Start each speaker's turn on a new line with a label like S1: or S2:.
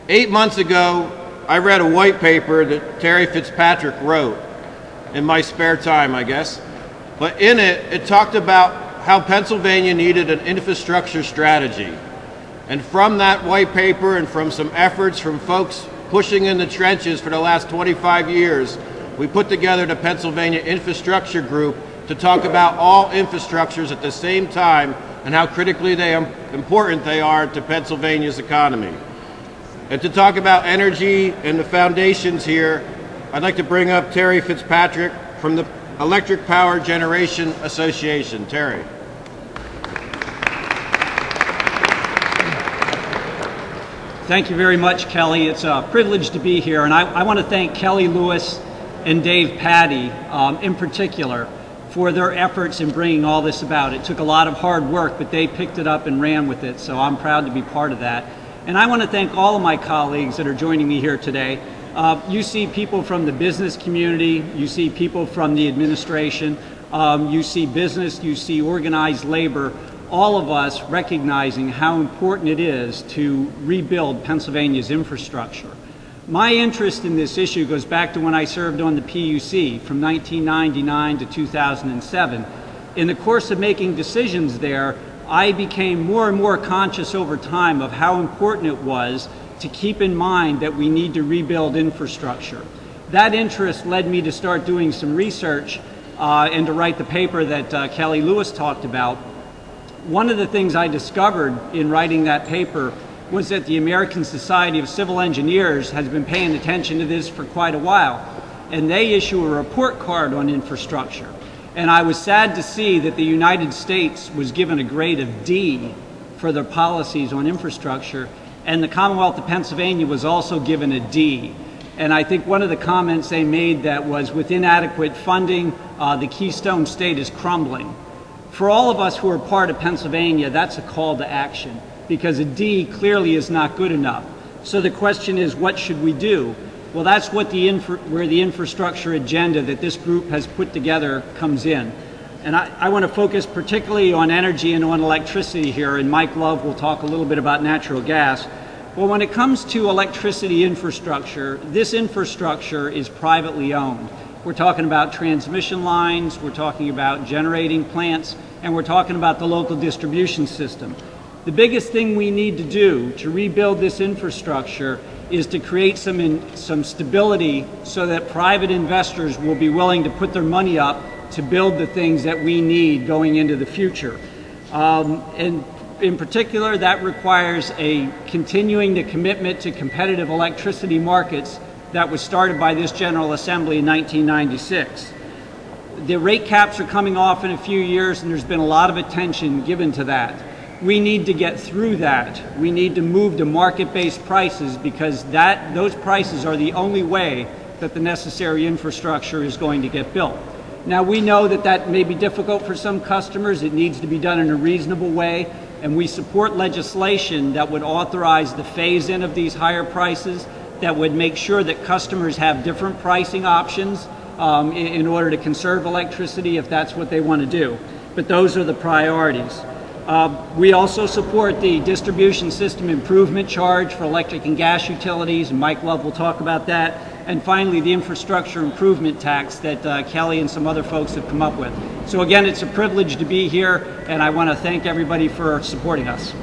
S1: 8 months ago, I read a white paper that Terry Fitzpatrick wrote in my spare time, I guess. But in it, it talked about how Pennsylvania needed an infrastructure strategy. And from that white paper and from some efforts from folks pushing in the trenches for the last 25 years, we put together the Pennsylvania Infrastructure Group to talk about all infrastructures at the same time and how critically important they are to Pennsylvania's economy. And to talk about energy and the foundations here, I'd like to bring up Terry Fitzpatrick from the Electric Power Generation Association. Terry.
S2: Thank you very much, Kelly. It's a privilege to be here, and I want to thank Kelly Lewis and Dave Patty in particular for their efforts in bringing all this about. It took a lot of hard work, but they picked it up and ran with it, so I'm proud to be part of that. And I want to thank all of my colleagues that are joining me here today. You see people from the business community, you see people from the administration, you see business, you see organized labor, all of us recognizing how important it is to rebuild Pennsylvania's infrastructure. My interest in this issue goes back to when I served on the PUC from 1999 to 2007. In the course of making decisions there, I became more and more conscious over time of how important it was to keep in mind that we need to rebuild infrastructure. That interest led me to start doing some research and to write the paper that Kelly Lewis talked about. One of the things I discovered in writing that paper was that the American Society of Civil Engineers has been paying attention to this for quite a while, and they issue a report card on infrastructure. And I was sad to see that the United States was given a grade of D for their policies on infrastructure, and the Commonwealth of Pennsylvania was also given a D. And I think one of the comments they made that was, with inadequate funding, the Keystone State is crumbling. For all of us who are part of Pennsylvania, that's a call to action, because a D clearly is not good enough. So the question is, what should we do? Well, that's what where the infrastructure agenda that this group has put together comes in. And I want to focus particularly on energy and on electricity here, and Mike Love will talk a little bit about natural gas. Well, when it comes to electricity infrastructure, this infrastructure is privately owned. We're talking about transmission lines, we're talking about generating plants, and we're talking about the local distribution system. The biggest thing we need to do to rebuild this infrastructure is to create some stability so that private investors will be willing to put their money up to build the things that we need going into the future. And in particular, that requires continuing the commitment to competitive electricity markets that was started by this General Assembly in 1996. The rate caps are coming off in a few years, and there's been a lot of attention given to that. We need to get through that. We need to move to market-based prices, because those prices are the only way that the necessary infrastructure is going to get built. Now, we know that that may be difficult for some customers. It needs to be done in a reasonable way, and we support legislation that would authorize the phase-in of these higher prices, that would make sure that customers have different pricing options in order to conserve electricity if that's what they want to do. But those are the priorities. We also support the distribution system improvement charge for electric and gas utilities, and Mike Love will talk about that. And finally, the infrastructure improvement tax that Kelly and some other folks have come up with. So again, it's a privilege to be here, and I want to thank everybody for supporting us.